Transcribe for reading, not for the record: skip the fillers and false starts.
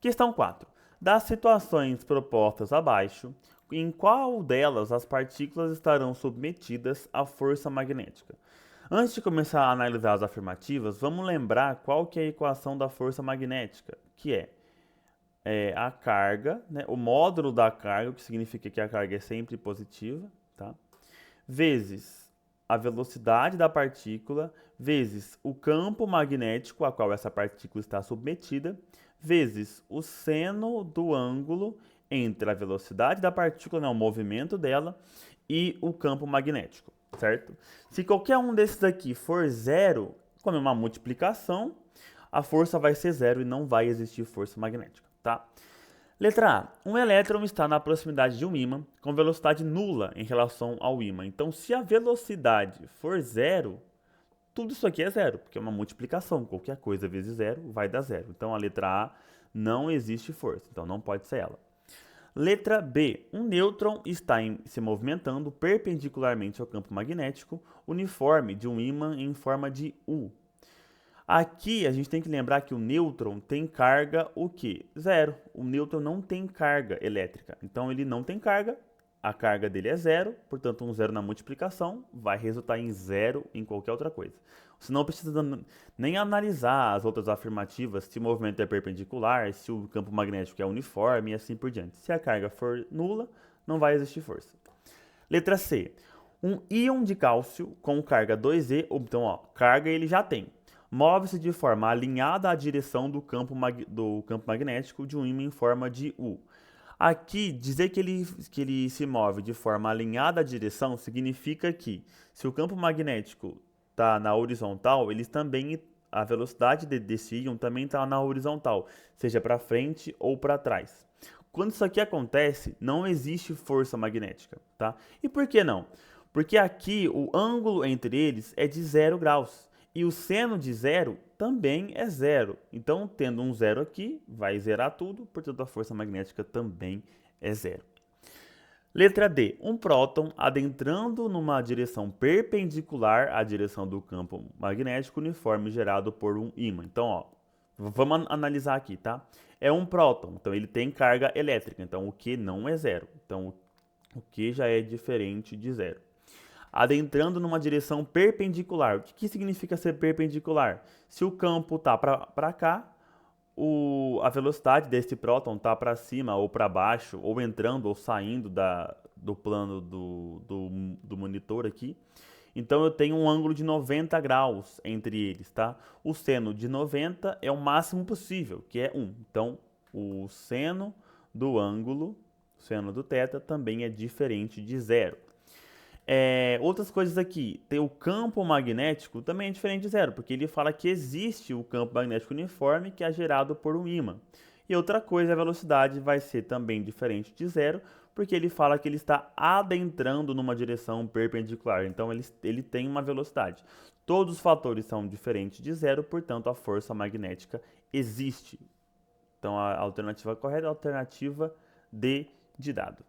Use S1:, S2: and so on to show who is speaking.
S1: Questão 4. Das situações propostas abaixo, em qual delas as partículas estarão submetidas à força magnética? Antes de começar a analisar as afirmativas, vamos lembrar qual que é a equação da força magnética, que é a carga, né, o módulo da carga, o que significa que a carga é sempre positiva, tá? Vezes a velocidade da partícula, vezes o campo magnético a qual essa partícula está submetida, vezes o seno do ângulo entre a velocidade da partícula, né, o movimento dela, e o campo magnético, certo? Se qualquer um desses aqui for zero, como é uma multiplicação, a força vai ser zero e não vai existir força magnética, tá? Letra A. Um elétron está na proximidade de um ímã com velocidade nula em relação ao ímã. Então, se a velocidade for zero, tudo isso aqui é zero, porque é uma multiplicação. Qualquer coisa vezes zero vai dar zero. Então, a letra A não existe força. Então, não pode ser ela. Letra B. Um nêutron está se movimentando perpendicularmente ao campo magnético uniforme de um ímã em forma de U. Aqui a gente tem que lembrar que o nêutron tem carga o quê? Zero. O nêutron não tem carga elétrica. Então ele não tem carga, a carga dele é zero, portanto um zero na multiplicação vai resultar em zero em qualquer outra coisa. Você não precisa nem analisar as outras afirmativas, se o movimento é perpendicular, se o campo magnético é uniforme e assim por diante. Se a carga for nula, não vai existir força. Letra C. Um íon de cálcio com carga 2e, então ó, carga ele já tem, move-se de forma alinhada à direção do campo magnético de um ímã em forma de U. Aqui, dizer que ele se move de forma alinhada à direção significa que, se o campo magnético está na horizontal, a velocidade desse íon também está na horizontal, seja para frente ou para trás. Quando isso aqui acontece, não existe força magnética, tá? E por que não? Porque aqui o ângulo entre eles é de 0 graus. E o seno de zero também é zero. Então, tendo um zero aqui, vai zerar tudo, portanto a força magnética também é zero. Letra D. Um próton adentrando numa direção perpendicular à direção do campo magnético uniforme gerado por um ímã. Então, ó, vamos analisar aqui, tá? É um próton, então ele tem carga elétrica, então o Q não é zero. Então, o Q já é diferente de zero. Adentrando numa direção perpendicular. O que significa ser perpendicular? Se o campo está para cá, a velocidade desse próton está para cima ou para baixo, ou entrando ou saindo do plano do monitor aqui. Então eu tenho um ângulo de 90 graus entre eles, tá? O seno de 90 é o máximo possível, que é 1. Então o seno do ângulo, o seno do θ, também é diferente de zero. Outras coisas aqui, tem o campo magnético também é diferente de zero, porque ele fala que existe o campo magnético uniforme que é gerado por um ímã. E outra coisa, a velocidade vai ser também diferente de zero, porque ele fala que ele está adentrando numa direção perpendicular, então ele tem uma velocidade. Todos os fatores são diferentes de zero, portanto a força magnética existe. Então a alternativa correta é a alternativa D de dado.